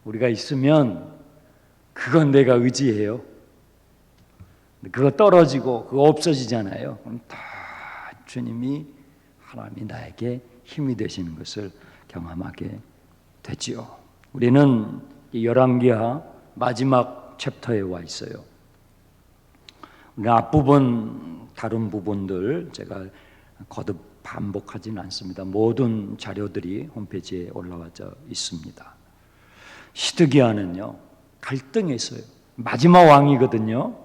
우리가 있으면 그건 내가 의지해요. 그거 떨어지고 그거 없어지잖아요. 그럼 다 주님이 하나님이 나에게 힘이 되시는 것을 경험하게 되지요. 우리는 이 열왕기하 마지막 챕터에 와 있어요. 우리 앞부분 다른 부분들 제가 거듭 반복하지는 않습니다. 모든 자료들이 홈페이지에 올라와 있습니다. 시드기야는요 갈등했어요. 마지막 왕이거든요.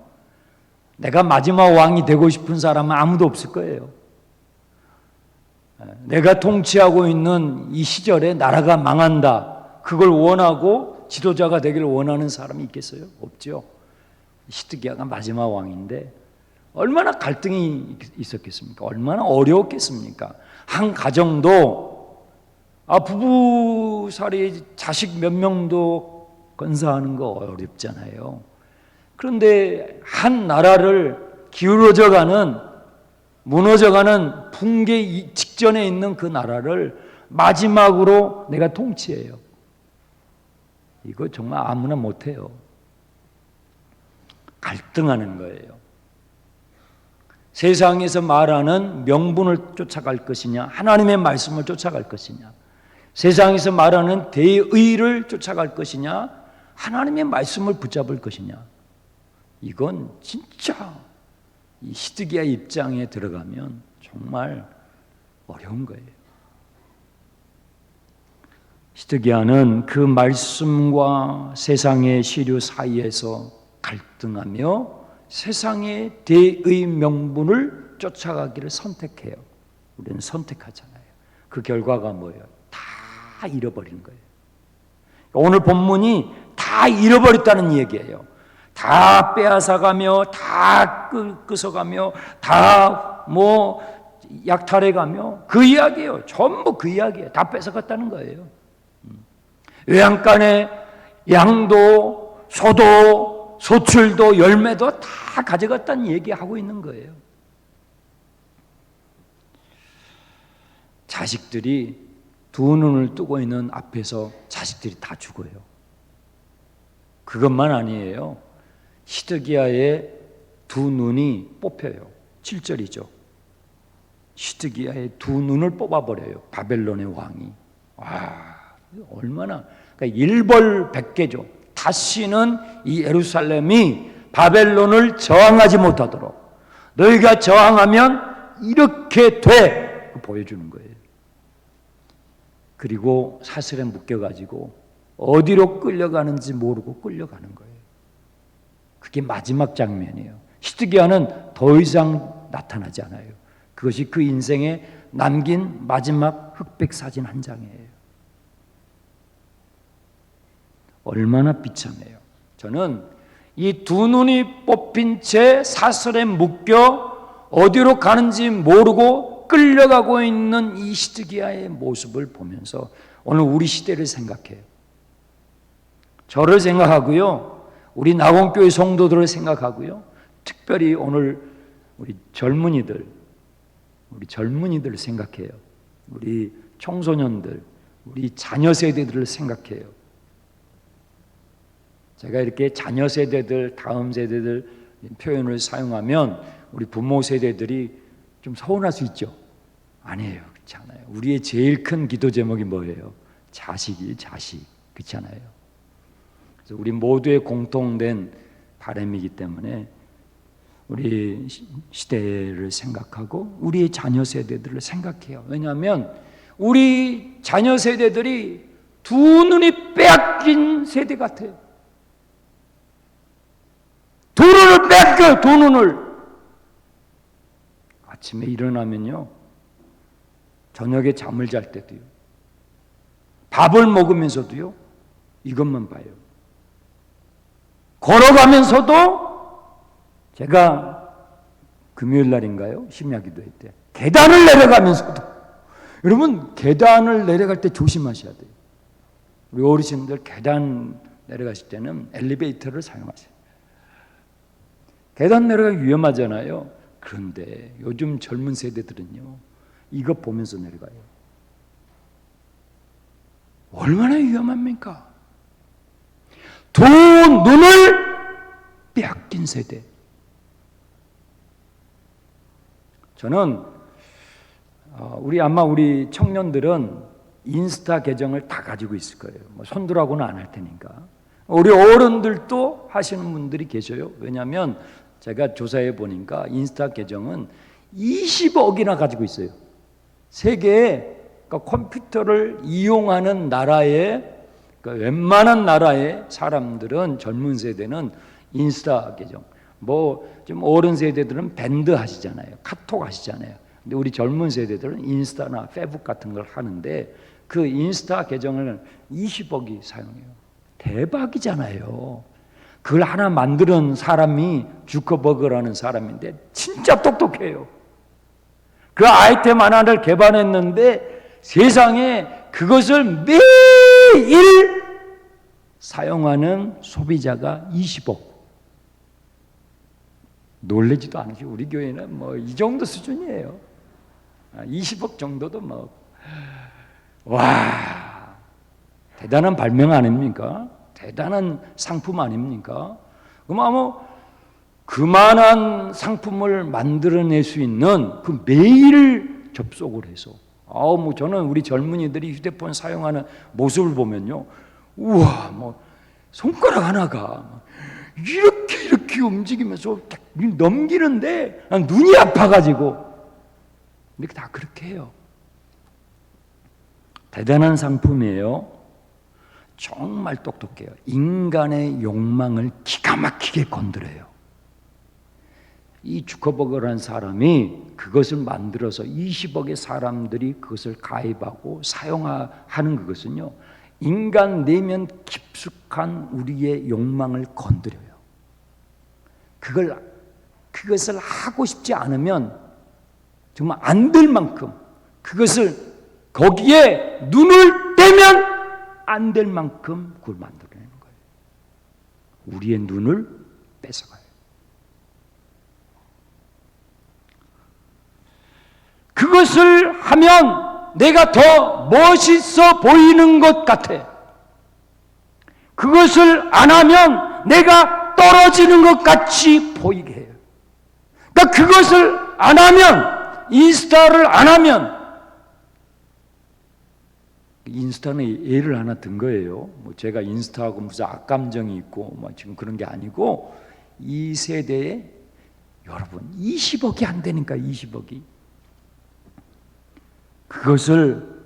내가 마지막 왕이 되고 싶은 사람은 아무도 없을 거예요. 내가 통치하고 있는 이 시절에 나라가 망한다, 그걸 원하고 지도자가 되기를 원하는 사람이 있겠어요? 없죠. 시드기야가 마지막 왕인데 얼마나 갈등이 있었겠습니까? 얼마나 어려웠겠습니까? 한 가정도 부부살이 자식 몇 명도 건사하는 거 어렵잖아요. 그런데 한 나라를 기울어져가는, 무너져가는 붕괴 직전에 있는 그 나라를 마지막으로 내가 통치해요. 이거 정말 아무나 못해요. 갈등하는 거예요. 세상에서 말하는 명분을 쫓아갈 것이냐, 하나님의 말씀을 쫓아갈 것이냐, 세상에서 말하는 대의를 쫓아갈 것이냐, 하나님의 말씀을 붙잡을 것이냐, 이건 진짜 이 시드기야 입장에 들어가면 정말 어려운 거예요. 시드기야는 그 말씀과 세상의 시류 사이에서 갈등하며 세상의 대의 명분을 쫓아가기를 선택해요. 우리는 선택하잖아요. 그 결과가 뭐예요? 다 잃어버리는 거예요. 오늘 본문이 다 잃어버렸다는 얘기예요. 다 빼앗아가며, 다 끄서가며, 다 약탈해가며, 그 이야기예요. 전부 그 이야기예요. 다 뺏어갔다는 거예요. 외양간에 양도, 소도, 소출도, 열매도 다 가져갔다는 얘기하고 있는 거예요. 자식들이 두 눈을 뜨고 있는 앞에서 자식들이 다 죽어요. 그것만 아니에요. 시드기야의 두 눈이 뽑혀요. 7절이죠. 시드기야의 두 눈을 뽑아버려요. 바벨론의 왕이. 얼마나, 그러니까 일벌백계죠. 다시는 이 예루살렘이 바벨론을 저항하지 못하도록, 너희가 저항하면 이렇게 돼, 보여주는 거예요. 그리고 사슬에 묶여가지고 어디로 끌려가는지 모르고 끌려가는 거예요. 그게 마지막 장면이에요. 시드기야는 더 이상 나타나지 않아요. 그것이 그 인생에 남긴 마지막 흑백 사진 한 장이에요. 얼마나 비참해요. 저는 이 두 눈이 뽑힌 채 사슬에 묶여 어디로 가는지 모르고 끌려가고 있는 이 시드기야의 모습을 보면서 오늘 우리 시대를 생각해요. 저를 생각하고요, 우리 낙원교회 성도들을 생각하고요, 특별히 오늘 우리 젊은이들을 생각해요. 우리 청소년들, 우리 자녀 세대들을 생각해요. 제가 이렇게 자녀 세대들, 다음 세대들 표현을 사용하면 우리 부모 세대들이 좀 서운할 수 있죠? 아니에요. 그렇지 않아요. 우리의 제일 큰 기도 제목이 뭐예요? 자식. 그렇지 않아요? 그래서 우리 모두의 공통된 바람이기 때문에 우리 시대를 생각하고 우리의 자녀 세대들을 생각해요. 왜냐하면 우리 자녀 세대들이 두 눈이 빼앗긴 세대 같아요. 두 눈을 뺏겨요. 두 눈을. 아침에 일어나면요, 저녁에 잠을 잘 때도요, 밥을 먹으면서도요, 이것만 봐요. 걸어가면서도, 제가 금요일 날인가요? 심야기도회 때 계단을 내려가면서도, 여러분 계단을 내려갈 때 조심하셔야 돼요. 우리 어르신들 계단 내려가실 때는 엘리베이터를 사용하세요. 계단 내려가기 위험하잖아요. 그런데 요즘 젊은 세대들은요, 이거 보면서 내려가요. 얼마나 위험합니까? 두 눈을 빼앗긴 세대. 저는 우리 청년들은 인스타 계정을 다 가지고 있을 거예요. 뭐 손들하고는 안 할 테니까. 우리 어른들도 하시는 분들이 계셔요. 왜냐하면 제가 조사해 보니까 인스타 계정은 20억이나 가지고 있어요. 세계에 그러니까 컴퓨터를 이용하는 나라의 그러니까 웬만한 나라의 사람들은 젊은 세대는 인스타 계정. 좀 어른 세대들은 밴드 하시잖아요. 카톡 하시잖아요. 근데 우리 젊은 세대들은 인스타나 페북 같은 걸 하는데 그 인스타 계정을 20억이 사용해요. 대박이잖아요. 그걸 하나 만드는 사람이 주커버그라는 사람인데 진짜 똑똑해요. 그 아이템 하나를 개발했는데 세상에 그것을 매일 사용하는 소비자가 20억. 놀라지도 않으시고 우리 교회는 뭐 이 정도 수준이에요. 20억 정도도 와, 대단한 발명 아닙니까? 대단한 상품 아닙니까? 그럼 그만한 상품을 만들어낼 수 있는 그 매일 접속을 해서 저는 우리 젊은이들이 휴대폰 사용하는 모습을 보면요, 우와, 손가락 하나가 이렇게 움직이면서 넘기는데 눈이 아파가지고 이렇게 다 그렇게 해요. 대단한 상품이에요. 정말 똑똑해요. 인간의 욕망을 기가 막히게 건드려요. 이 주커버거라는 사람이 그것을 만들어서 20억의 사람들이 그것을 가입하고 사용하는 그것은요, 인간 내면 깊숙한 우리의 욕망을 건드려요. 그것을 하고 싶지 않으면 정말 안 될 만큼 그것을 거기에 눈을 떼면 안 될 만큼 그걸 만들어내는 거예요. 우리의 눈을 뺏어가요. 그것을 하면 내가 더 멋있어 보이는 것 같아. 그것을 안 하면 내가 떨어지는 것 같이 보이게 해요. 그러니까 그것을 안 하면, 인스타를 안 하면, 인스타는 예를 하나 든 거예요. 제가 인스타하고 무슨 악감정이 있고 지금 그런 게 아니고, 이 세대에 여러분 20억이 안 되니까 20억이 그것을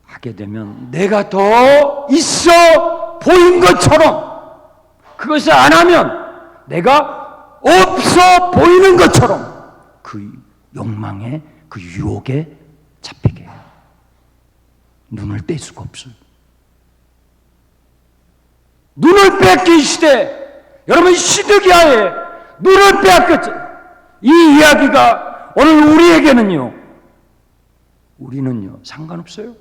하게 되면 내가 더 있어 보인 것처럼, 그것을 안 하면 내가 없어 보이는 것처럼 그 욕망에, 그 유혹에 잡히게 해요. 눈을 뗄 수가 없어요. 눈을 뺏긴 시대, 여러분 시드기야에 눈을 빼앗겼죠. 이 이야기가 오늘 우리는요 상관없어요.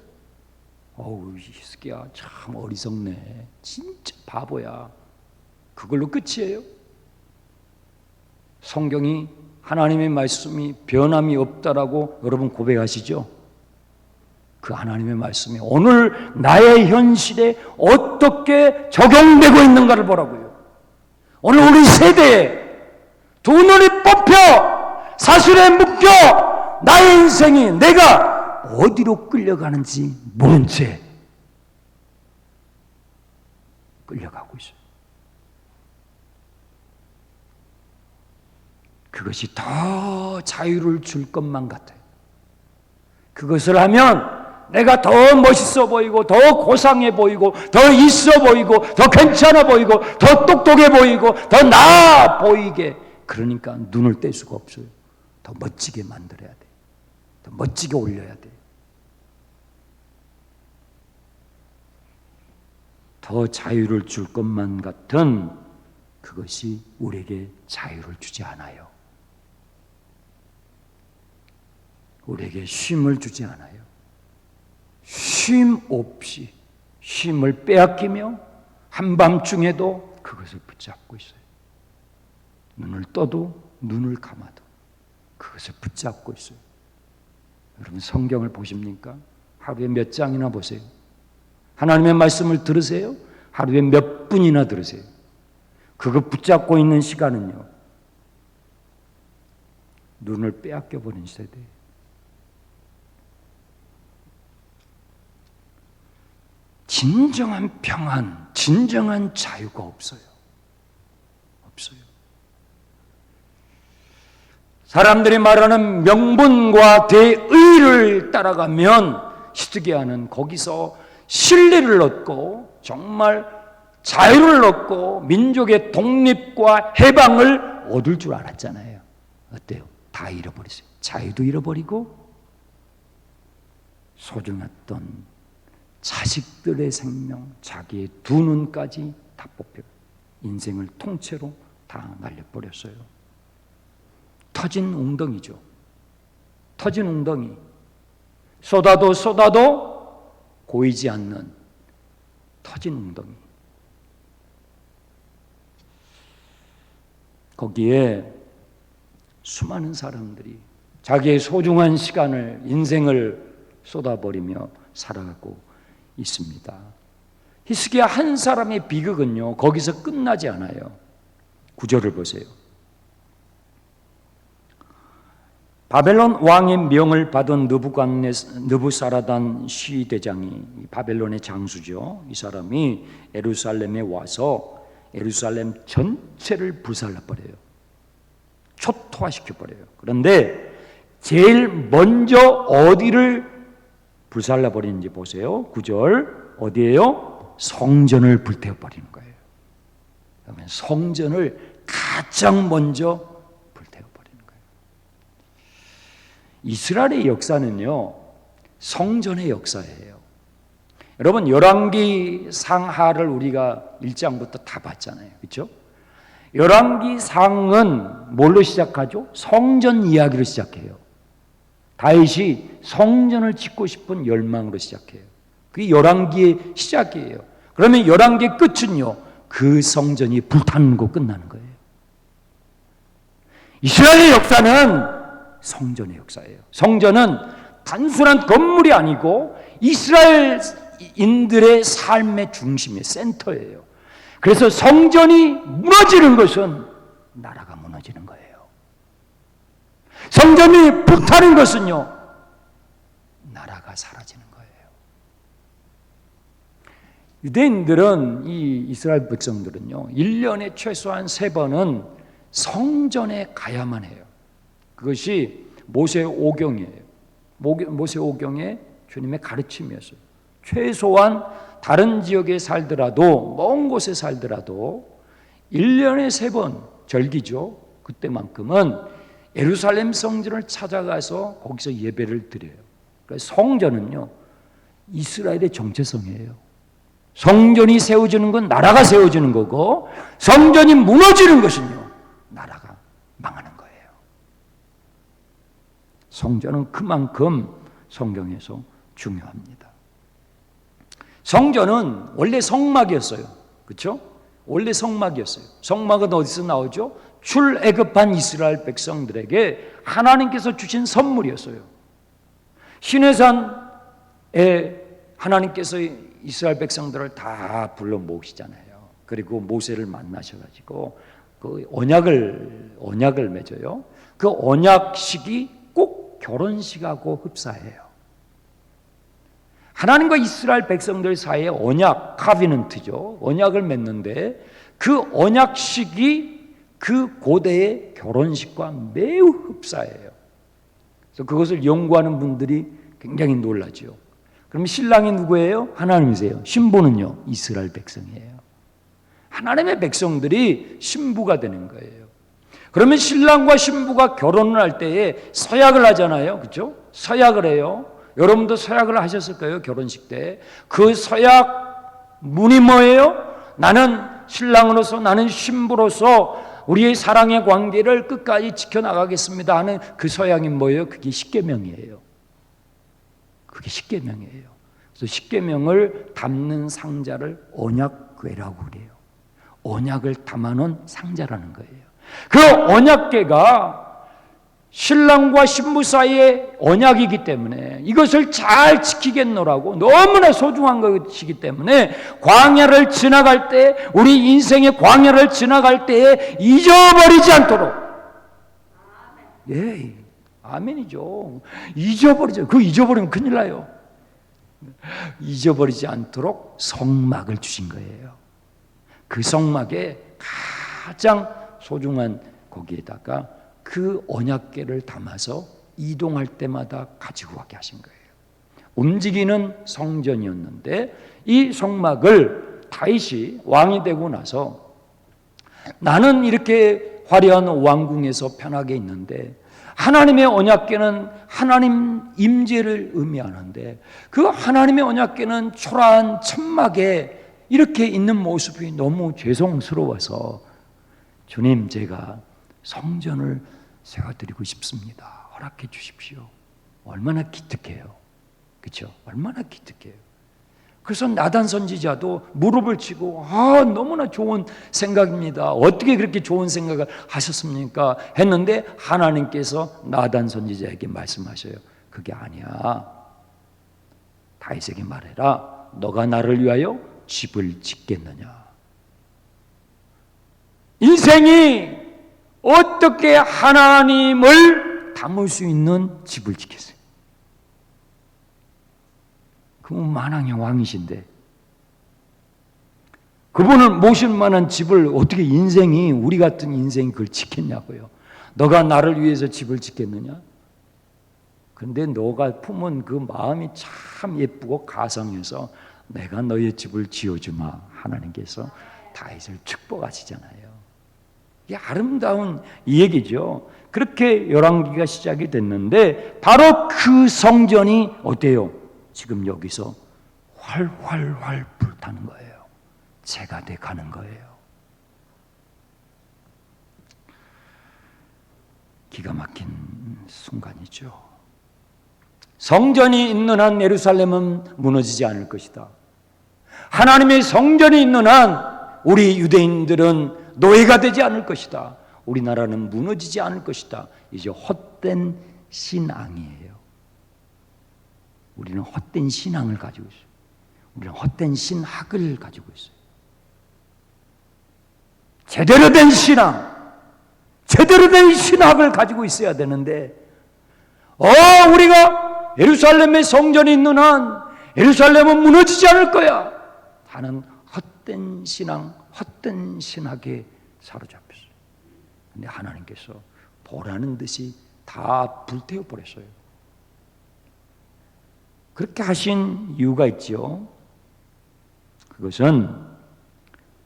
히스기야 참 어리석네, 진짜 바보야, 그걸로 끝이에요. 성경이, 하나님의 말씀이 변함이 없다라고 여러분 고백하시죠? 그 하나님의 말씀이 오늘 나의 현실에 어떻게 적용되고 있는가를 보라고요. 오늘 우리 세대에 두 눈이 뽑혀 사슬에 묶여 나의 인생이 내가 어디로 끌려가는지 모른 채 끌려가고 있어요. 그것이 더 자유를 줄 것만 같아요. 그것을 하면 내가 더 멋있어 보이고, 더 고상해 보이고, 더 있어 보이고, 더 괜찮아 보이고, 더 똑똑해 보이고, 더 나아 보이게, 그러니까 눈을 뗄 수가 없어요. 더 멋지게 만들어야 돼. 더 멋지게 올려야 돼. 더 자유를 줄 것만 같은 그것이 우리에게 자유를 주지 않아요. 우리에게 쉼을 주지 않아요. 쉼 없이 쉼을 빼앗기며 한밤중에도 그것을 붙잡고 있어요. 눈을 떠도 눈을 감아도 그것을 붙잡고 있어요. 여러분 성경을 보십니까? 하루에 몇 장이나 보세요. 하나님의 말씀을 들으세요. 하루에 몇 분이나 들으세요? 그거 붙잡고 있는 시간은요, 눈을 빼앗겨 버린 세대. 진정한 평안, 진정한 자유가 없어요. 없어요. 사람들이 말하는 명분과 대의를 따라가면 히스기야는 거기서 신뢰를 얻고 정말 자유를 얻고 민족의 독립과 해방을 얻을 줄 알았잖아요. 어때요? 다 잃어버렸어요. 자유도 잃어버리고 소중했던 자식들의 생명, 자기의 두 눈까지 다 뽑혀 인생을 통째로 다 날려버렸어요. 터진 웅덩이죠. 터진 웅덩이. 쏟아도 고이지 않는 터진 웅덩이. 거기에 수많은 사람들이 자기의 소중한 시간을, 인생을 쏟아버리며 살아가고 있습니다. 히스기야 한 사람의 비극은요, 거기서 끝나지 않아요. 9절을 보세요. 바벨론 왕의 명을 받은 느부사라단 시대장이, 바벨론의 장수죠. 이 사람이 예루살렘에 와서 예루살렘 전체를 불살라버려요. 초토화시켜버려요. 그런데 제일 먼저 어디를 불살라버리는지 보세요. 9절 어디예요? 성전을 불태워버리는 거예요. 그러면 성전을 가장 먼저 불태워버리는 거예요. 이스라엘의 역사는요, 성전의 역사예요. 여러분, 열왕기 상하를 우리가 1장부터 다 봤잖아요. 그렇죠? 열왕기 상은 뭘로 시작하죠? 성전 이야기로 시작해요. 다윗이 성전을 짓고 싶은 열망으로 시작해요. 그게 열왕기의 시작이에요. 그러면 열왕기의 끝은요, 그 성전이 불타는 거 끝나는 거예요. 이스라엘의 역사는 성전의 역사예요. 성전은 단순한 건물이 아니고 이스라엘인들의 삶의 중심이에요. 센터예요. 그래서 성전이 무너지는 것은 나라가 무너지는 거예요. 성전이 불타는 것은요, 나라가 사라지는 거예요. 유대인들은, 이 이스라엘 백성들은요, 1년에 최소한 3번은 성전에 가야만 해요. 그것이 모세 오경이에요. 모세 오경의 주님의 가르침이었어요. 최소한 다른 지역에 살더라도, 먼 곳에 살더라도 1년에 3번 절기죠. 그때만큼은 예루살렘 성전을 찾아가서 거기서 예배를 드려요. 그래서 성전은요, 이스라엘의 정체성이에요. 성전이 세워지는 건 나라가 세워지는 거고, 성전이 무너지는 것은요, 나라가 망하는 거예요. 성전은 그만큼 성경에서 중요합니다. 성전은 원래 성막이었어요. 그렇죠? 원래 성막이었어요. 성막은 어디서 나오죠? 출애굽한 이스라엘 백성들에게 하나님께서 주신 선물이었어요. 시내산에 하나님께서 이스라엘 백성들을 다 불러 모으시잖아요. 그리고 모세를 만나셔가지고 그 언약을 맺어요. 그 언약식이 꼭 결혼식하고 흡사해요. 하나님과 이스라엘 백성들 사이에 언약, 카비넌트죠. 언약을 맺는데 그 언약식이 그 고대의 결혼식과 매우 흡사해요. 그래서 그것을 연구하는 분들이 굉장히 놀라죠. 그럼 신랑이 누구예요? 하나님이세요. 신부는요, 이스라엘 백성이에요. 하나님의 백성들이 신부가 되는 거예요. 그러면 신랑과 신부가 결혼을 할 때에 서약을 하잖아요. 그렇죠? 서약을 해요. 여러분도 서약을 하셨을 거예요. 결혼식 때. 그 서약 문이 뭐예요? 나는 신랑으로서, 나는 신부로서 우리의 사랑의 관계를 끝까지 지켜나가겠습니다 하는 그 서약이 뭐예요? 그게 십계명이에요. 그게 십계명이에요. 그래서 십계명을 담는 상자를 언약궤라고 그래요. 언약을 담아놓은 상자라는 거예요. 그 언약궤가 신랑과 신부 사이의 언약이기 때문에 이것을 잘 지키겠노라고 너무나 소중한 것이기 때문에 광야를 지나갈 때, 우리 인생의 광야를 지나갈 때에 잊어버리지 않도록. 예, 아멘이죠. 잊어버리죠. 그거 잊어버리면 큰일 나요. 잊어버리지 않도록 성막을 주신 거예요. 그 성막에 가장 소중한 거기에다가 그 언약궤를 담아서 이동할 때마다 가지고 가게 하신 거예요. 움직이는 성전이었는데 이 성막을 다윗이 왕이 되고 나서 나는 이렇게 화려한 왕궁에서 편하게 있는데 하나님의 언약궤는 하나님 임재를 의미하는데 그 하나님의 언약궤는 초라한 천막에 이렇게 있는 모습이 너무 죄송스러워서 주님, 제가 성전을 세워드리고 싶습니다. 허락해 주십시오. 얼마나 기특해요. 그렇죠? 얼마나 기특해요. 그래서 나단 선지자도 무릎을 치고 너무나 좋은 생각입니다. 어떻게 그렇게 좋은 생각을 하셨습니까? 했는데 하나님께서 나단 선지자에게 말씀하셔요. 그게 아니야. 다윗에게 말해라. 너가 나를 위하여 집을 짓겠느냐. 인생이 어떻게 하나님을 담을 수 있는 집을 짓겠어요? 그분 만왕의 왕이신데 그분을 모실 만한 집을 어떻게 인생이, 우리 같은 인생이 그걸 짓겠냐고요. 너가 나를 위해서 집을 짓겠느냐? 근데 너가 품은 그 마음이 참 예쁘고 가상해서 내가 너의 집을 지어주마. 하나님께서 다윗을 축복하시잖아요. 이게 아름다운 얘기죠. 그렇게 열왕기가 시작이 됐는데 바로 그 성전이 어때요? 지금 여기서 활활활 불타는 거예요. 재가 돼 가는 거예요. 기가 막힌 순간이죠. 성전이 있는 한 예루살렘은 무너지지 않을 것이다. 하나님의 성전이 있는 한 우리 유대인들은 노예가 되지 않을 것이다. 우리나라는 무너지지 않을 것이다. 이제 헛된 신앙이에요. 우리는 헛된 신앙을 가지고 있어요. 우리는 헛된 신학을 가지고 있어요. 제대로 된 신앙, 제대로 된 신학을 가지고 있어야 되는데 우리가 예루살렘의 성전이 있는 한 예루살렘은 무너지지 않을 거야 하는 헛된 신앙, 헛된 신학에 사로잡혔어요. 그런데 하나님께서 보라는 듯이 다 불태워 버렸어요. 그렇게 하신 이유가 있죠. 그것은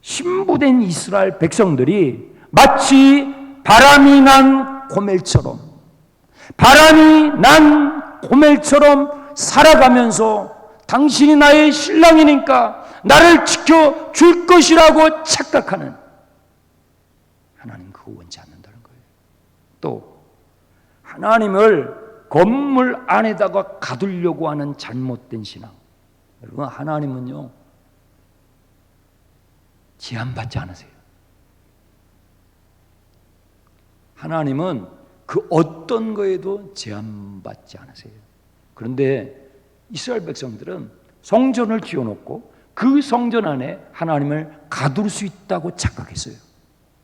신부된 이스라엘 백성들이 마치 바람이 난 고멜처럼 살아가면서 당신이 나의 신랑이니까 나를 지켜줄 것이라고 착각하는, 하나님 그거 원치 않는다는 거예요. 또 하나님을 건물 안에다가 가두려고 하는 잘못된 신앙. 여러분, 하나님은요 제한받지 않으세요. 하나님은 그 어떤 거에도 제한받지 않으세요. 그런데 이스라엘 백성들은 성전을 지어놓고 그 성전 안에 하나님을 가둘 수 있다고 착각했어요.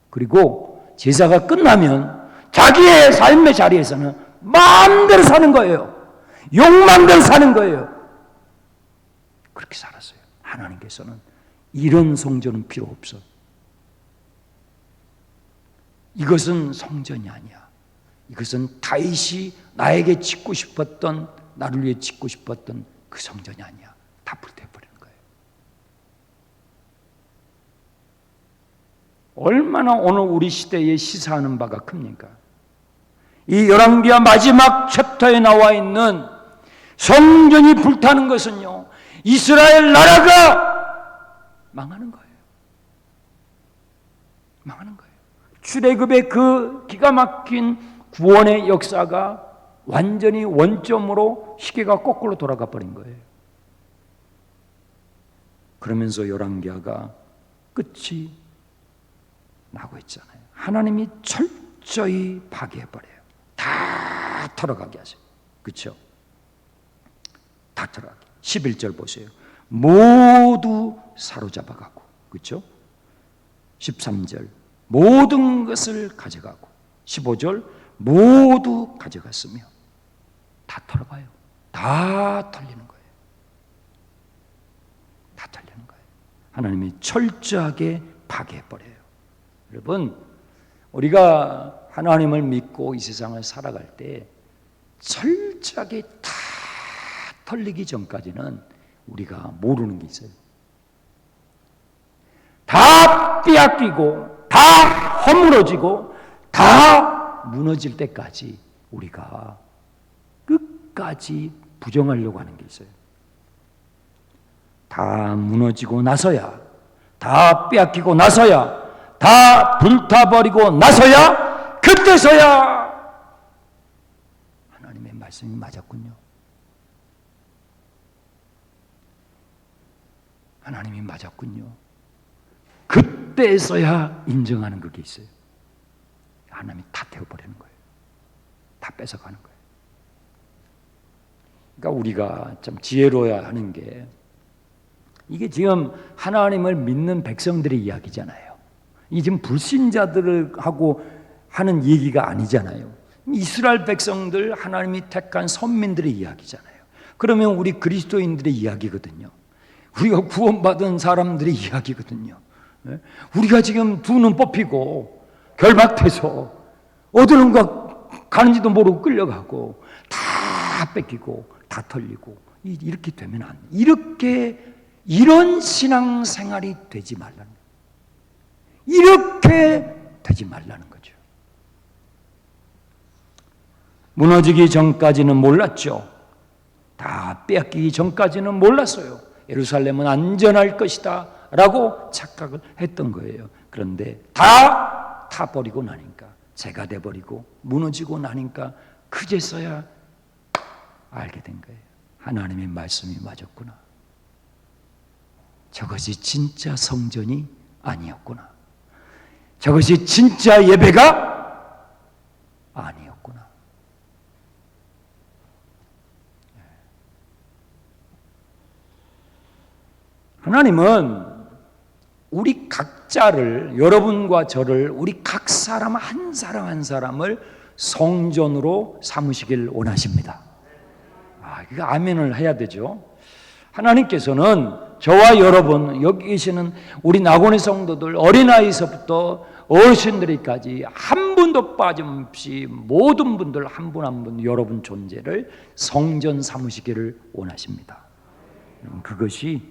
그리고 제사가 끝나면 자기의 삶의 자리에서는 마음대로 사는 거예요. 욕망대로 사는 거예요. 그렇게 살았어요. 하나님께서는 이런 성전은 필요 없어. 이것은 성전이 아니야. 이것은 다윗이 나에게 짓고 싶었던, 나를 위해 짓고 싶었던 그 성전이 아니야. 다 불태워버리는 거예요. 얼마나 오늘 우리 시대에 시사하는 바가 큽니까? 이 열왕기하 마지막 챕터에 나와 있는 성전이 불타는 것은요, 이스라엘 나라가 망하는 거예요. 망하는 거예요. 출애굽의 그 기가 막힌 구원의 역사가 완전히 원점으로 시계가 거꾸로 돌아가 버린 거예요. 그러면서 열왕기하가 끝이 나고 있잖아요. 하나님이 철저히 파괴해버려요. 다 다 털어가게 하세요. 그렇죠? 다 털어가게. 11절 보세요. 모두 사로잡아가고. 그렇죠? 13절 모든 것을 가져가고. 15절 모두 가져갔으며. 다 털어가요. 다 털리는 거예요. 다 털리는 거예요. 하나님이 철저하게 파괴해버려요. 여러분, 우리가 하나님을 믿고 이 세상을 살아갈 때 철저하게 다 털리기 전까지는 우리가 모르는 게 있어요. 다 빼앗기고 다 허물어지고 다 무너질 때까지 우리가 끝까지 부정하려고 하는 게 있어요. 다 무너지고 나서야, 다 빼앗기고 나서야, 다 불타버리고 나서야, 그때서야 하나님의 말씀이 맞았군요. 하나님이 맞았군요. 그때서야 인정하는 그게 있어요. 하나님이 다 태워버리는 거예요. 다 뺏어가는 거예요. 그러니까 우리가 좀 지혜로워야 하는 게, 이게 지금 하나님을 믿는 백성들의 이야기잖아요. 이 지금 불신자들하고 하는 얘기가 아니잖아요. 이스라엘 백성들, 하나님이 택한 선민들의 이야기잖아요. 그러면 우리 그리스도인들의 이야기거든요. 우리가 구원받은 사람들의 이야기거든요. 우리가 지금 두 눈 뽑히고 결박돼서 어디론가 가는지도 모르고 끌려가고 다 뺏기고 다 털리고 이렇게 되면 안 돼. 이런 신앙생활이 되지 말라는 거예요. 이렇게 되지 말라는 거죠. 무너지기 전까지는 몰랐죠. 다 빼앗기기 전까지는 몰랐어요. 예루살렘은 안전할 것이다 라고 착각을 했던 거예요. 그런데 다 타버리고 나니까, 재가 돼버리고 무너지고 나니까 그제서야 알게 된 거예요. 하나님의 말씀이 맞았구나. 저것이 진짜 성전이 아니었구나. 저것이 진짜 예배가 아니었구나. 하나님은 우리 각자를, 여러분과 저를, 우리 각 사람 한 사람 한 사람을 성전으로 삼으시길 원하십니다. 이거 아멘을 해야 되죠. 하나님께서는 저와 여러분, 여기 계시는 우리 낙원의 성도들, 어린아이서부터 어르신들까지 한 분도 빠짐없이 모든 분들 한 분 한 분 여러분 존재를 성전 삼으시기를 원하십니다. 그것이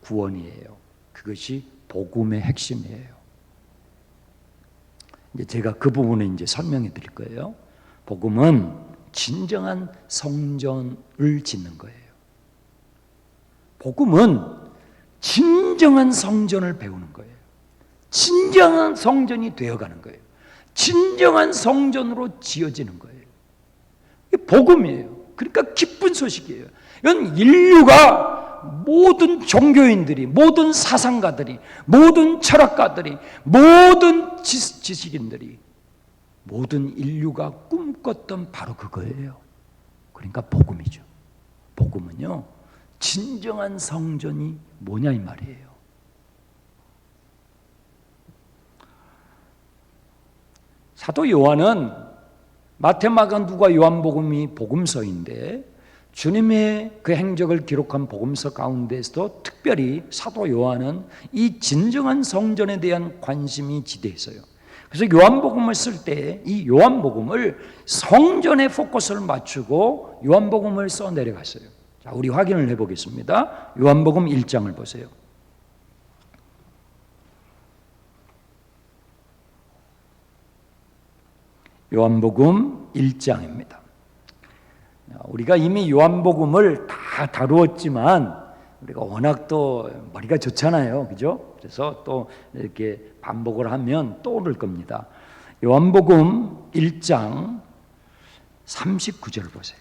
구원이에요. 그것이 복음의 핵심이에요. 이제 제가 그 부분을 이제 설명해 드릴 거예요. 복음은 진정한 성전을 짓는 거예요. 복음은 진정한 성전을 배우는 거예요. 진정한 성전이 되어가는 거예요. 진정한 성전으로 지어지는 거예요. 이게 복음이에요. 그러니까 기쁜 소식이에요. 이건 인류가, 모든 종교인들이, 모든 사상가들이, 모든 철학가들이, 모든 지식인들이, 모든 인류가 꿈꿨던 바로 그거예요. 그러니까 복음이죠. 복음은요, 진정한 성전이 뭐냐 이 말이에요. 사도 요한은 마태, 마가, 누가, 요한복음이 복음서인데 주님의 그 행적을 기록한 복음서 가운데서도 특별히 사도 요한은 이 진정한 성전에 대한 관심이 지대했어요. 그래서 요한복음을 쓸 때 이 요한복음을 성전에 포커스를 맞추고 요한복음을 써 내려갔어요. 자, 우리 확인을 해보겠습니다. 요한복음 1장을 보세요. 요한복음 1장입니다. 우리가 이미 요한복음을 다 다루었지만 우리가 워낙 또 머리가 좋잖아요. 그죠? 그래서 또 이렇게 반복을 하면 떠오를 겁니다. 요한복음 1장 39절 보세요.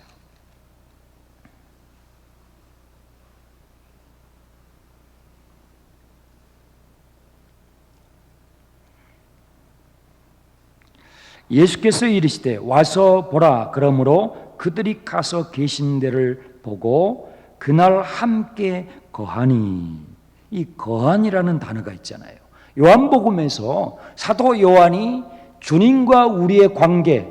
예수께서 이르시되 와서 보라. 그러므로 그들이 가서 계신 데를 보고 그날 함께 거하니. 이 거하니라는 단어가 있잖아요. 요한복음에서 사도 요한이 주님과 우리의 관계,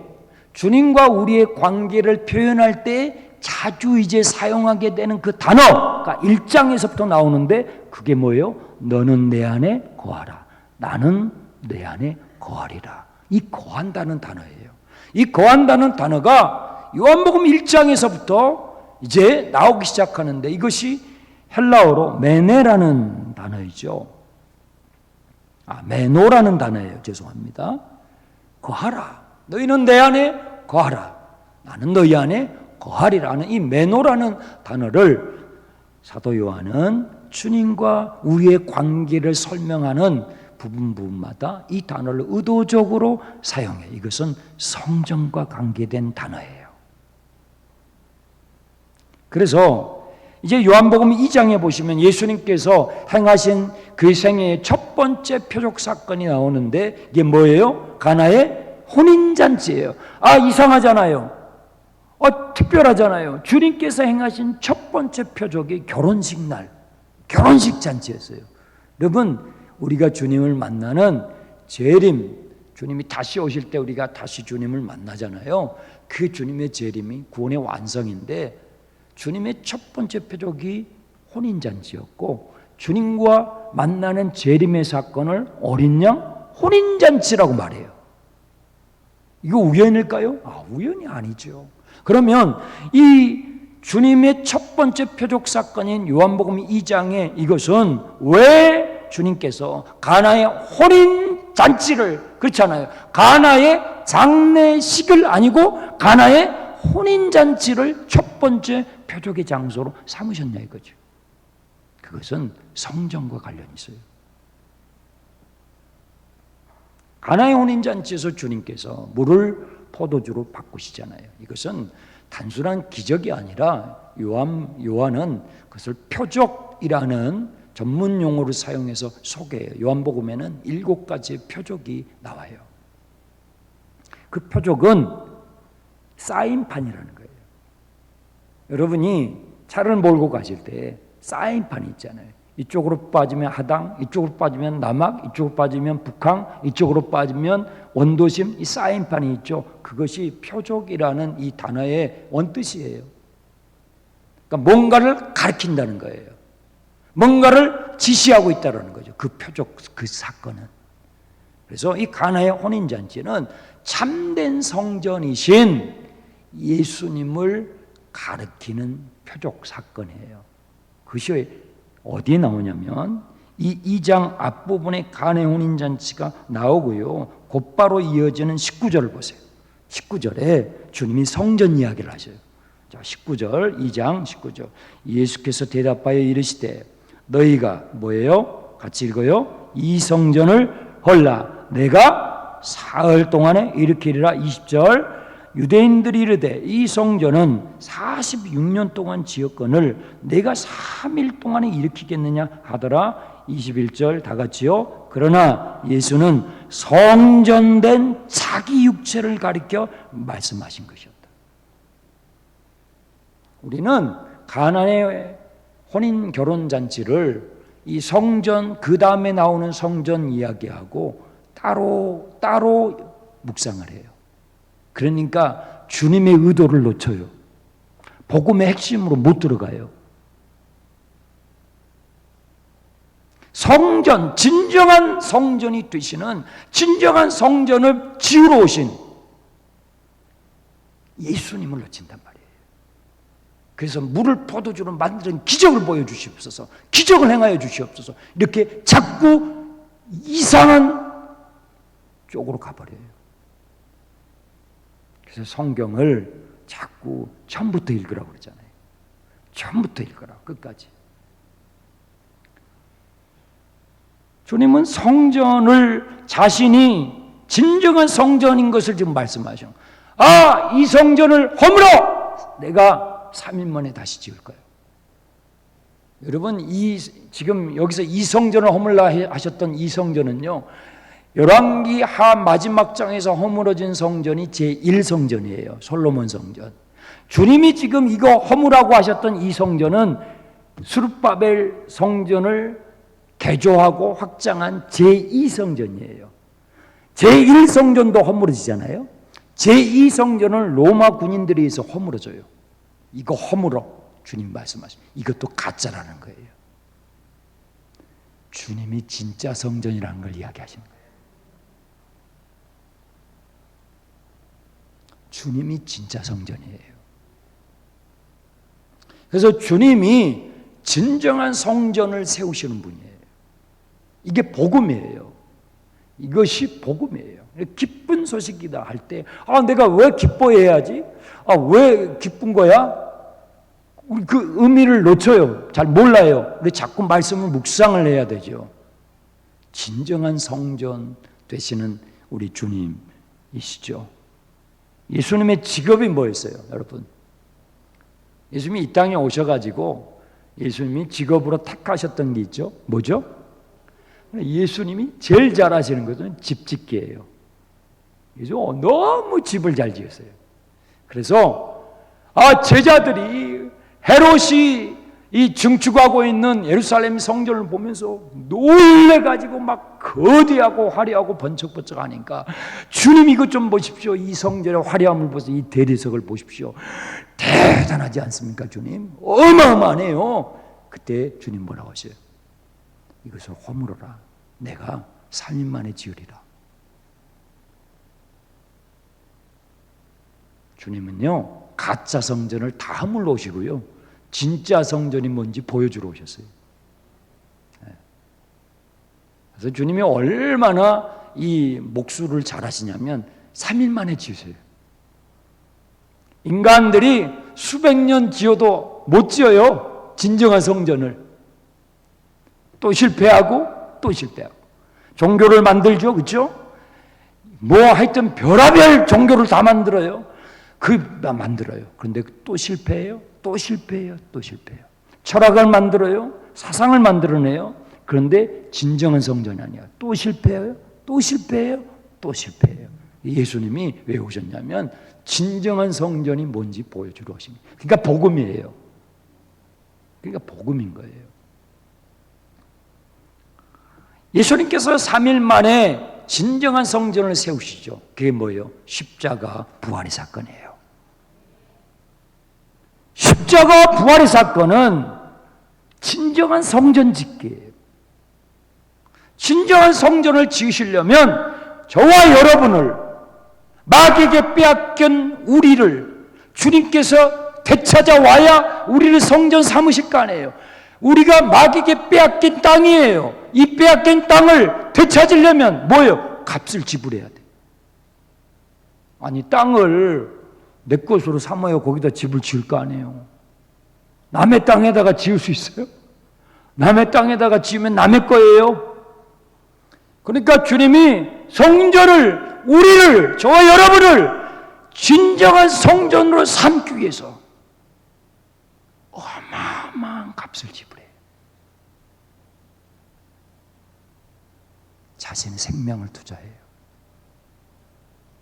주님과 우리의 관계를 표현할 때 자주 이제 사용하게 되는 그 단어가 1장에서부터 나오는데 그게 뭐예요? 너는 내 안에 거하라. 나는 내 안에 거하리라. 이 거한다는 단어예요. 이 거한다는 단어가 요한복음 1장에서부터 이제 나오기 시작하는데 이것이 헬라어로 메네라는 단어이죠. 메노라는 단어예요. 죄송합니다. 거하라. 너희는 내 안에 거하라. 나는 너희 안에 거하리라는 이 메노라는 단어를 사도 요한은 주님과 우리의 관계를 설명하는 부분마다 이 단어를 의도적으로 사용해요. 이것은 성전과 관계된 단어예요. 그래서 이제 요한복음 2장에 보시면 예수님께서 행하신 그 생애의 첫 번째 표적 사건이 나오는데 이게 뭐예요? 가나의 혼인잔치예요. 이상하잖아요. 특별하잖아요. 주님께서 행하신 첫 번째 표적이 결혼식 날, 결혼식 잔치였어요. 여러분, 우리가 주님을 만나는 재림, 주님이 다시 오실 때 우리가 다시 주님을 만나잖아요. 그 주님의 재림이 구원의 완성인데 주님의 첫 번째 표적이 혼인잔치였고 주님과 만나는 재림의 사건을 어린 양 혼인잔치라고 말해요. 이거 우연일까요? 우연이 아니죠. 그러면 이 주님의 첫 번째 표적 사건인 요한복음 2장에 이것은 왜 주님께서 가나의 혼인 잔치를, 그렇잖아요. 가나의 장례식을 아니고 가나의 혼인 잔치를 첫 번째 표적의 장소로 삼으셨냐 이거죠. 그것은 성전과 관련이 있어요. 가나의 혼인 잔치에서 주님께서 물을 포도주로 바꾸시잖아요. 이것은 단순한 기적이 아니라 요한은 그것을 표적이라는 전문 용어를 사용해서 소개해요. 요한복음에는 7가지의 표적이 나와요. 그 표적은 사인판이라는 거예요. 여러분이 차를 몰고 가실 때 사인판이 있잖아요. 이쪽으로 빠지면 하당, 이쪽으로 빠지면 남악, 이쪽으로 빠지면 북항, 이쪽으로 빠지면 원도심, 이 사인판이 있죠. 그것이 표적이라는 이 단어의 원뜻이에요. 그러니까 뭔가를 가리킨다는 거예요. 뭔가를 지시하고 있다는 거죠. 그 표적, 그 사건은. 그래서 이 가나의 혼인잔치는 참된 성전이신 예수님을 가리키는 표적 사건이에요. 그것이 어디에 나오냐면 이 2장 앞부분에 가나의 혼인잔치가 나오고요. 곧바로 이어지는 19절을 보세요. 19절에 주님이 성전 이야기를 하셔요. 자, 19절, 2장 19절. 예수께서 대답하여 이르시되 너희가 뭐예요? 같이 읽어요. 이 성전을 헐라 내가 사흘 동안에 일으키리라. 20절. 유대인들이 이르되 이 성전은 46년 동안 지었거늘 내가 3일 동안에 일으키겠느냐 하더라. 21절 다 같이요. 그러나 예수는 성전된 자기 육체를 가리켜 말씀하신 것이었다. 우리는 가나의 혼인 결혼 잔치를 이 성전 그 다음에 나오는 성전 이야기하고 따로 묵상을 해요. 그러니까 주님의 의도를 놓쳐요. 복음의 핵심으로 못 들어가요. 성전, 진정한 성전이 되시는, 진정한 성전을 지으러 오신 예수님을 놓친단 말이에요. 그래서 물을 포도주로 만드는 기적을 보여주시옵소서, 기적을 행하여 주시옵소서, 이렇게 자꾸 이상한 쪽으로 가버려요. 그래서 성경을 자꾸 처음부터 읽으라고 그러잖아요. 처음부터 읽으라, 끝까지. 주님은 성전을 자신이 진정한 성전인 것을 지금 말씀하셔. 이 성전을 허물어 내가 3일 만에 다시 지을 거예요. 여러분, 지금 여기서 이 성전을 허물라 하셨던 이 성전은요, 열왕기 하 마지막 장에서 허물어진 성전이 제1성전이에요. 솔로몬 성전. 주님이 지금 이거 허물라고 하셨던 이 성전은 스룹바벨 성전을 개조하고 확장한 제2성전이에요. 제1성전도 허물어지잖아요. 제2성전을 로마 군인들에 의해서 허물어져요. 이거 허물어. 주님 말씀하십니다. 이것도 가짜라는 거예요. 주님이 진짜 성전이라는 걸 이야기하시는 거예요. 주님이 진짜 성전이에요. 그래서 주님이 진정한 성전을 세우시는 분이에요. 이게 복음이에요. 이것이 복음이에요. 기쁜 소식이다 할 때, 내가 왜 기뻐해야지? 왜 기쁜 거야? 우리 그 의미를 놓쳐요. 잘 몰라요. 우리 자꾸 말씀을 묵상을 해야 되죠. 진정한 성전 되시는 우리 주님이시죠. 예수님의 직업이 뭐였어요, 여러분? 예수님이 이 땅에 오셔가지고 예수님이 직업으로 택하셨던 게 있죠. 뭐죠? 예수님이 제일 잘하시는 것은 집짓기예요. 그죠? 너무 집을 잘 지었어요. 그래서 제자들이 헤롯이 이 증축하고 있는 예루살렘 성전을 보면서 놀래가지고 막 거대하고 화려하고 번쩍번쩍 하니까 주님 이것 좀 보십시오. 이 성전의 화려함을 보세요. 이 대리석을 보십시오. 대단하지 않습니까, 주님? 어마어마하네요. 그때 주님 뭐라고 하셔요? 이것을 허물어라. 내가 3일 만에 지으리라. 주님은요, 가짜 성전을 다 허물러 오시고요, 진짜 성전이 뭔지 보여주러 오셨어요. 그래서 주님이 얼마나 이 목수를 잘하시냐면 3일 만에 지으세요. 인간들이 수백 년 지어도 못 지어요. 진정한 성전을. 또 실패하고 또 실패하고. 종교를 만들죠. 그렇죠? 하여튼 별의별 종교를 다 만들어요. 만들어요. 그런데 또 실패해요. 또 실패해요. 또 실패해요. 철학을 만들어요. 사상을 만들어내요. 그런데 진정한 성전이 아니야. 또 실패해요. 또 실패해요. 또 실패해요. 예수님이 왜 오셨냐면 진정한 성전이 뭔지 보여주러 오신 거예요. 그러니까 복음이에요. 그러니까 복음인 거예요. 예수님께서 3일 만에 진정한 성전을 세우시죠. 그게 뭐예요? 십자가 부활의 사건이에요. 십자가 부활의 사건은 진정한 성전 짓기예요. 진정한 성전을 지으시려면 저와 여러분을, 마귀에게 빼앗긴 우리를 주님께서 되찾아와야 우리를 성전 삼으실 거 아니에요. 우리가 마귀에게 빼앗긴 땅이에요. 이 빼앗긴 땅을 되찾으려면 뭐예요? 값을 지불해야 돼. 아니, 땅을 내 것으로 삼아요. 거기다 집을 지을 거 아니에요. 남의 땅에다가 지을 수 있어요? 남의 땅에다가 지으면 남의 거예요. 그러니까 주님이 성전을, 우리를, 저와 여러분을 진정한 성전으로 삼기 위해서 어마어마한 값을 지불해요. 자신의 생명을 투자해요.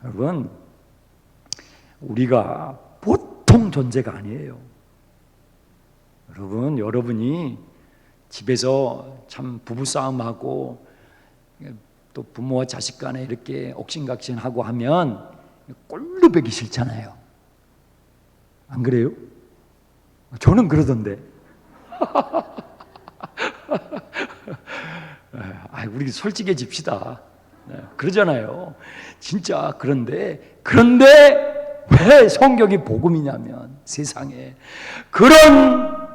여러분, 우리가 보통 존재가 아니에요. 여러분이 집에서 참 부부싸움하고 또 부모와 자식 간에 이렇게 옥신각신하고 하면 꼴로 보기 싫잖아요. 안 그래요? 저는 그러던데. 우리 솔직해집시다. 그러잖아요. 진짜 그런데 왜 성경이 복음이냐면 세상에 그런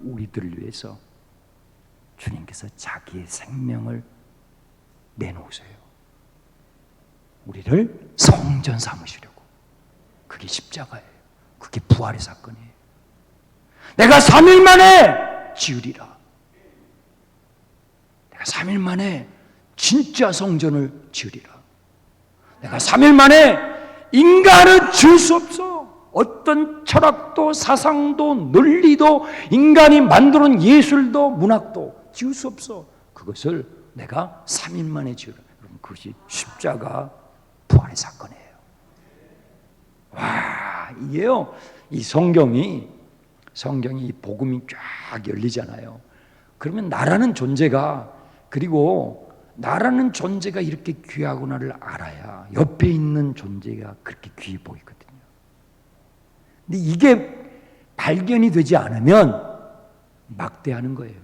우리들을 위해서 주님께서 자기의 생명을 내놓으세요. 우리를 성전 삼으시려고. 그게 십자가예요. 그게 부활의 사건이에요. 내가 3일 만에 지으리라. 내가 3일 만에 진짜 성전을 지으리라. 내가 3일 만에 인간은 지을 수 없어. 어떤 철학도 사상도 논리도 인간이 만들어낸 예술도 문학도 지을 수 없어. 그것을 내가 3일 만에 지으라. 여러분, 그것이 십자가 부활의 사건이에요. 와, 이게요, 이 성경이 이 복음이 쫙 열리잖아요. 그러면 나라는 존재가, 그리고 나라는 존재가 이렇게 귀하구나를 알아야 옆에 있는 존재가 그렇게 귀해 보이거든요. 근데 이게 발견이 되지 않으면 막대하는 거예요.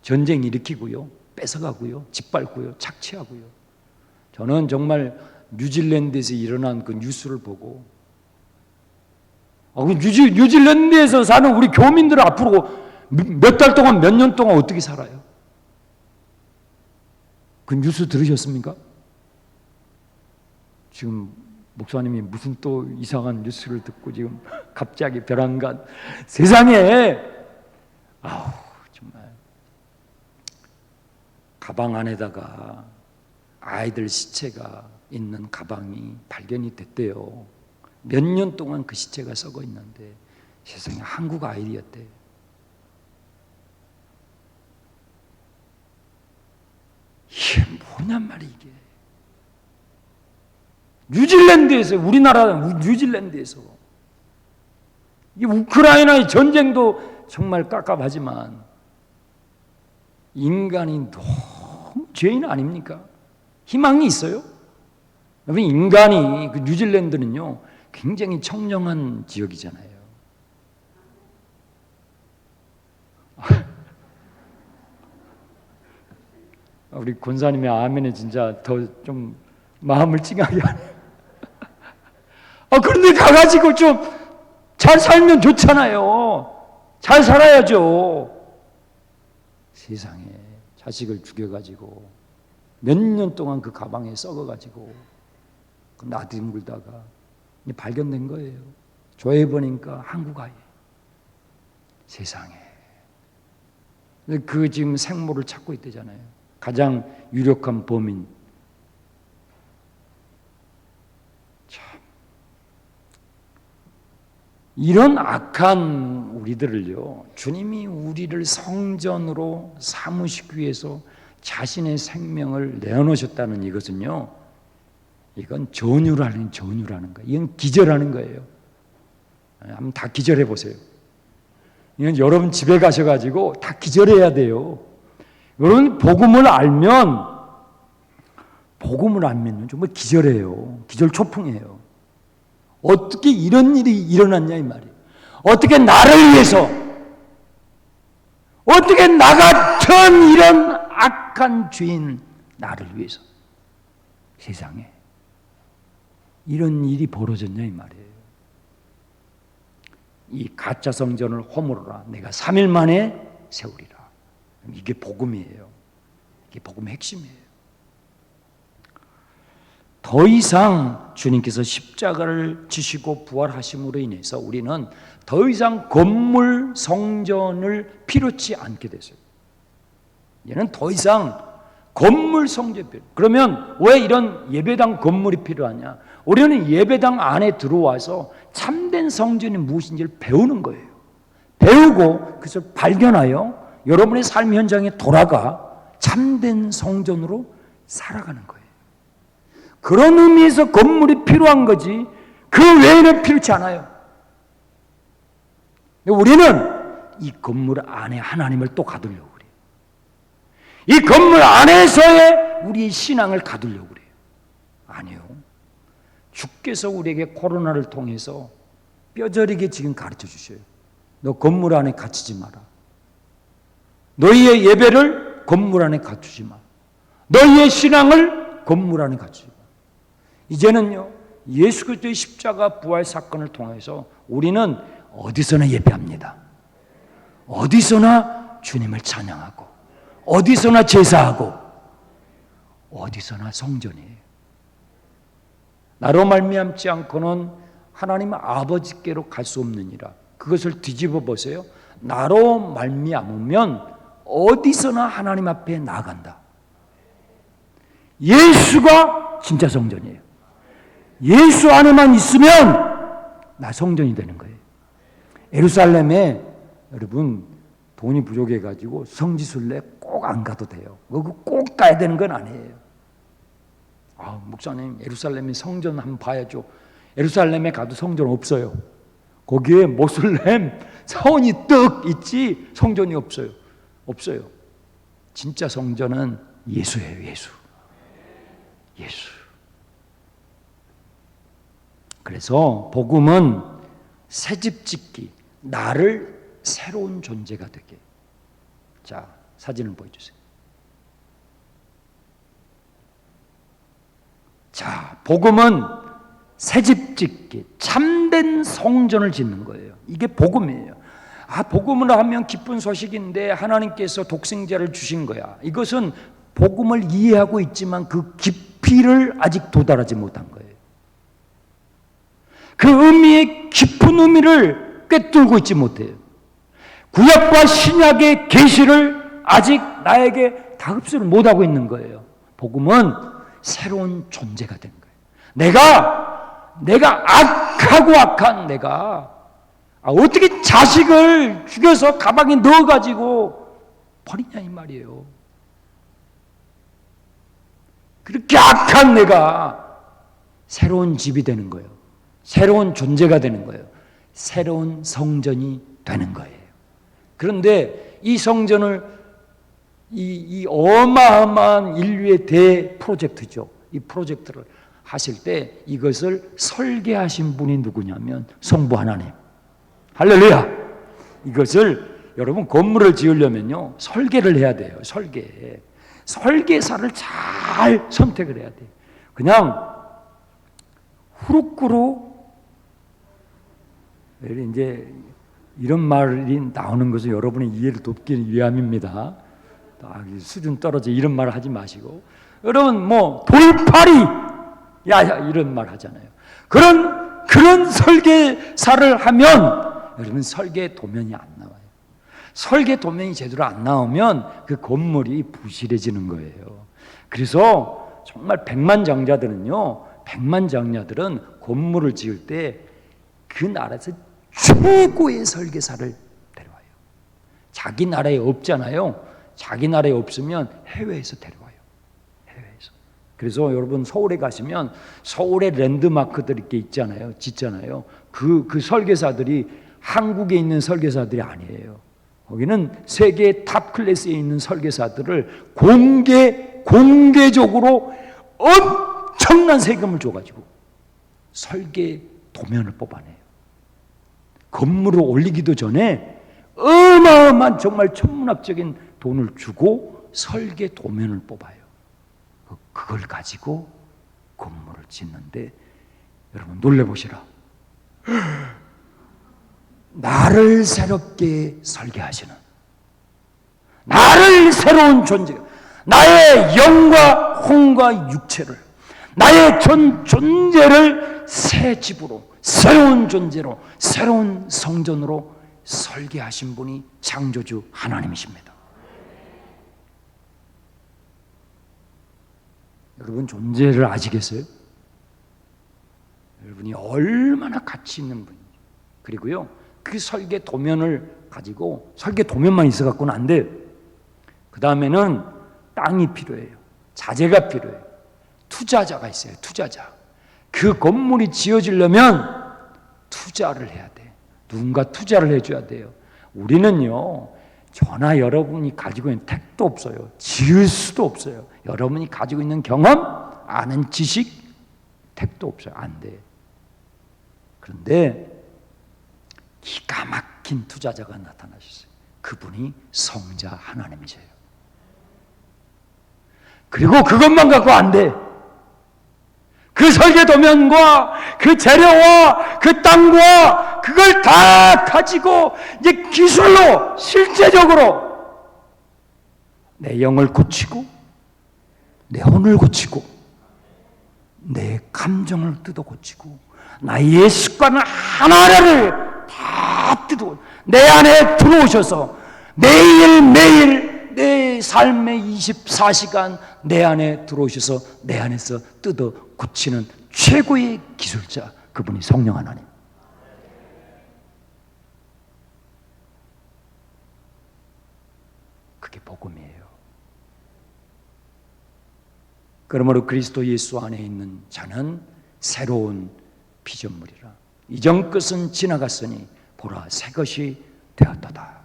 전쟁 일으키고요, 뺏어가고요, 짓밟고요, 착취하고요. 저는 정말 뉴질랜드에서 일어난 그 뉴스를 보고, 뉴질랜드에서 사는 우리 교민들은 앞으로 몇 달 동안, 몇 년 동안 어떻게 살아요? 그 뉴스 들으셨습니까? 지금 목사님이 무슨 또 이상한 뉴스를 듣고 지금 갑자기 벼랑간 세상에, 아우, 정말 가방 안에다가 아이들 시체가 있는 가방이 발견이 됐대요. 몇 년 동안 그 시체가 썩어 있는데 세상에 한국 아이들이었대. 이게 뭐냔 말이야 이게. 뉴질랜드에서, 우리나라 뉴질랜드에서, 이 우크라이나의 전쟁도 정말 깝깝하지만 인간이 너무 죄인 아닙니까? 희망이 있어요? 여러분, 인간이, 그 뉴질랜드는요 굉장히 청정한 지역이잖아요. 우리 권사님의 아멘에 진짜 더 좀 마음을 찡하게 하네요. 그런데 가가지고 좀 잘 살면 좋잖아요. 잘 살아야죠. 세상에 자식을 죽여가지고 몇 년 동안 그 가방에 썩어가지고 나뒹굴다가 발견된 거예요. 조회해보니까 한국 아이. 세상에. 그 지금 생모를 찾고 있대잖아요. 가장 유력한 범인. 참, 이런 악한 우리들을요, 주님이 우리를 성전으로 삼으시기 위해서 자신의 생명을 내어놓으셨다는 이것은요, 이건 전유라는 거예요. 이건 기절하는 거예요. 한번 다 기절해 보세요. 이건 여러분 집에 가셔가지고 다 기절해야 돼요. 여러분 복음을 알면 정말 기절해요. 기절초풍이에요. 어떻게 이런 일이 일어났냐 이 말이에요. 어떻게 나를 위해서, 어떻게 나 같은 이런 악한 죄인 나를 위해서 세상에 이런 일이 벌어졌냐 이 말이에요. 이 가짜 성전을 허물어라. 내가 3일 만에 세우리라. 이게 복음이에요. 이게 복음의 핵심이에요. 더 이상 주님께서 십자가를 지시고 부활하심으로 인해서 우리는 더 이상 건물 성전을 필요치 않게 됐어요. 얘는 더 이상 건물 성전이 필요. 그러면 왜 이런 예배당 건물이 필요하냐? 우리는 예배당 안에 들어와서 참된 성전이 무엇인지를 배우는 거예요. 배우고 그래서 발견하여 여러분의 삶 현장에 돌아가 참된 성전으로 살아가는 거예요. 그런 의미에서 건물이 필요한 거지 그 외에는 필요치 않아요. 우리는 이 건물 안에 하나님을 또 가두려고 그래요. 이 건물 안에서의 우리의 신앙을 가두려고 그래요. 아니요. 주께서 우리에게 코로나를 통해서 뼈저리게 지금 가르쳐 주셔요. 너 건물 안에 갇히지 마라. 너희의 예배를 건물 안에 갖추지 마. 너희의 신앙을 건물 안에 갖추지 마. 이제는요, 예수 그리스도의 십자가 부활 사건을 통해서 우리는 어디서나 예배합니다. 어디서나 주님을 찬양하고, 어디서나 제사하고, 어디서나 성전이에요. 나로 말미암지 않고는 하나님 아버지께로 갈 수 없느니라. 그것을 뒤집어 보세요. 나로 말미암으면 어디서나 하나님 앞에 나아간다. 예수가 진짜 성전이에요. 예수 안에만 있으면 나 성전이 되는 거예요. 예루살렘에 여러분 돈이 부족해가지고 성지순례 꼭 꼭 안 가도 돼요. 꼭 가야 되는 건 아니에요. 목사님, 예루살렘의 성전 한번 봐야죠. 예루살렘에 가도 성전 없어요. 거기에 모슬렘 사원이 떡 있지 성전이 없어요. 없어요. 진짜 성전은 예수예요. 예수. 그래서 복음은 새집 짓기, 나를 새로운 존재가 되게. 자, 사진을 보여주세요. 자, 복음은 새집 짓기, 참된 성전을 짓는 거예요. 이게 복음이에요. 복음을 하면 기쁜 소식인데 하나님께서 독생자를 주신 거야. 이것은 복음을 이해하고 있지만 그 깊이를 아직 도달하지 못한 거예요. 그 의미의 깊은 의미를 꿰뚫고 있지 못해요. 구약과 신약의 계시를 아직 나에게 다 흡수를 못하고 있는 거예요. 복음은 새로운 존재가 된 거예요. 내가 악한 내가 어떻게 자식을 죽여서 가방에 넣어가지고 버리냐 이 말이에요. 그렇게 악한 내가 새로운 집이 되는 거예요. 새로운 존재가 되는 거예요. 새로운 성전이 되는 거예요. 그런데 이 성전을 이 어마어마한 인류의 대프로젝트죠. 이 프로젝트를 하실 때 이것을 설계하신 분이 누구냐면 성부 하나님. 할렐루야. 이것을 여러분 건물을 지으려면요 설계를 해야 돼요. 설계사를 잘 선택을 해야 돼요. 그냥 후루꾸로 이제 이런 말이 나오는 것은 여러분의 이해를 돕기 위함입니다. 수준 떨어져 이런 말 하지 마시고, 여러분 돌팔이 이런 말 하잖아요. 그런 설계사를 하면 여러분 설계 도면이 안 나와요. 설계 도면이 제대로 안 나오면 그 건물이 부실해지는 거예요. 그래서 정말 백만장자들은 건물을 지을 때 그 나라에서 최고의 설계사를 데려와요. 자기 나라에 없잖아요. 자기 나라에 없으면 해외에서 데려와요. 해외에서. 그래서 여러분 서울에 가시면 서울의 랜드마크들 이렇게 있잖아요. 짓잖아요. 그 설계사들이 한국에 있는 설계사들이 아니에요. 거기는 세계 탑 클래스에 있는 설계사들을 공개적으로 엄청난 세금을 줘가지고 설계 도면을 뽑아내요. 건물을 올리기도 전에 어마어마한 정말 천문학적인 돈을 주고 설계 도면을 뽑아요. 그걸 가지고 건물을 짓는데 여러분 놀래보시라. 나를 새롭게 설계하시는, 나를 새로운 존재, 나의 영과 혼과 육체를, 나의 존재를 새 집으로, 새로운 존재로, 새로운 성전으로 설계하신 분이 창조주 하나님이십니다. 여러분 존재를 아시겠어요? 여러분이 얼마나 가치 있는 분인지. 그리고요 그 설계 도면을 가지고, 설계 도면만 있어 갖고는 안 돼요. 그 다음에는 땅이 필요해요. 자재가 필요해요. 투자자가 있어요. 투자자. 그 건물이 지어지려면 투자를 해야 돼. 누군가 투자를 해줘야 돼요. 우리는요 저나 여러분이 가지고 있는 택도 없어요. 지을 수도 없어요. 여러분이 가지고 있는 경험, 아는 지식, 택도 없어요. 안 돼. 그런데 기가 막힌 투자자가 나타나셨어요. 그분이 성자 하나님이세요. 그리고 그것만 갖고 안 돼. 그 설계 도면과 그 재료와 그 땅과 그걸 다 가지고 이제 기술로 실제적으로 내 영을 고치고 내 혼을 고치고 내 감정을 뜯어 고치고 나의 습관 하나하나를 다 뜯어 내 안에 들어오셔서 매일매일 내 삶의 24시간 내 안에 들어오셔서 내 안에서 뜯어 고치는 최고의 기술자, 그분이 성령 하나님. 그게 복음이에요. 그러므로 그리스도 예수 안에 있는 자는 새로운 피조물이라. 이전 것은 지나갔으니 보라 새 것이 되었도다.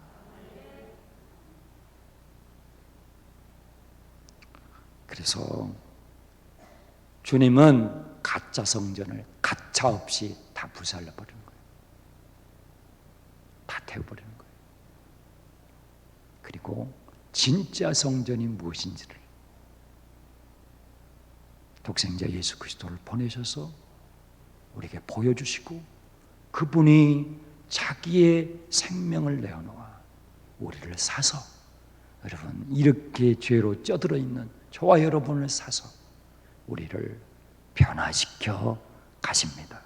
그래서 주님은 가짜 성전을 가차 없이 다 불살라버리는 거예요. 다 태워버리는 거예요. 그리고 진짜 성전이 무엇인지를 독생자 예수 그리스도를 보내셔서 우리에게 보여주시고 그분이 자기의 생명을 내어놓아 우리를 사서, 여러분 이렇게 죄로 쩌들어 있는 저와 여러분을 사서 우리를 변화시켜 가십니다.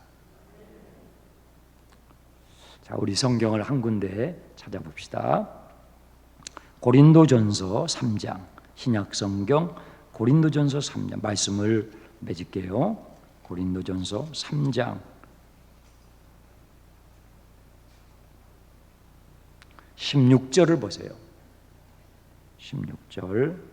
자, 우리 성경을 한 군데 찾아봅시다. 고린도전서 3장, 신약 성경 고린도전서 3장 말씀을 맺을게요. 고린도전서 3장 16절을 보세요. 16절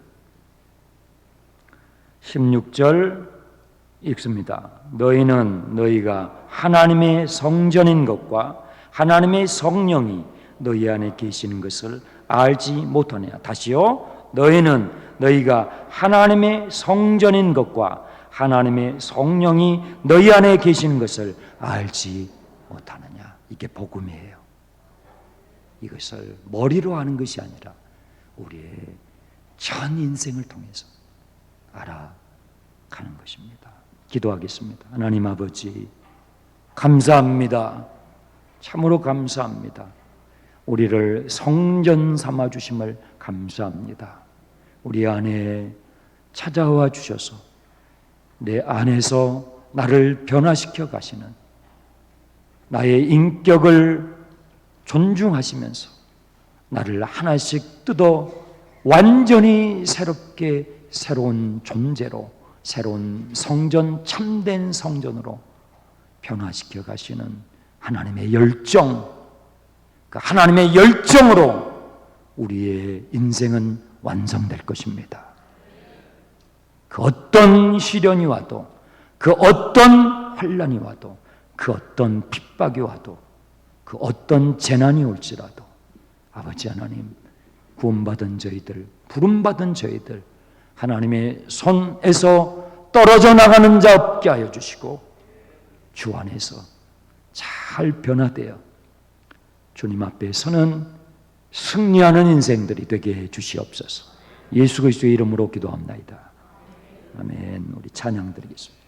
읽습니다. 너희는 너희가 하나님의 성전인 것과 하나님의 성령이 너희 안에 계시는 것을 알지 못하느냐. 다시요. 너희는 너희가 하나님의 성전인 것과 하나님의 성령이 너희 안에 계시는 것을 알지 못하느냐. 이게 복음이에요. 이것을 머리로 하는 것이 아니라 우리의 전 인생을 통해서 알아가는 것입니다. 기도하겠습니다. 하나님 아버지, 감사합니다. 참으로 감사합니다. 우리를 성전 삼아 주심을 감사합니다. 우리 안에 찾아와 주셔서 내 안에서 나를 변화시켜 가시는, 나의 인격을 존중하시면서 나를 하나씩 뜯어 완전히 새롭게 새로운 존재로, 새로운 성전, 참된 성전으로 변화시켜 가시는 하나님의 열정, 그 하나님의 열정으로 우리의 인생은 완성될 것입니다. 그 어떤 시련이 와도, 그 어떤 환난이 와도, 그 어떤 핍박이 와도, 그 어떤 재난이 올지라도 아버지 하나님, 구원받은 저희들, 부름받은 저희들, 하나님의 손에서 떨어져 나가는 자 없게 하여 주시고 주 안에서 잘 변화되어 주님 앞에 서는 승리하는 인생들이 되게 해 주시옵소서. 예수 그리스도의 이름으로 기도합나이다. 아멘. 우리 찬양 드리겠습니다.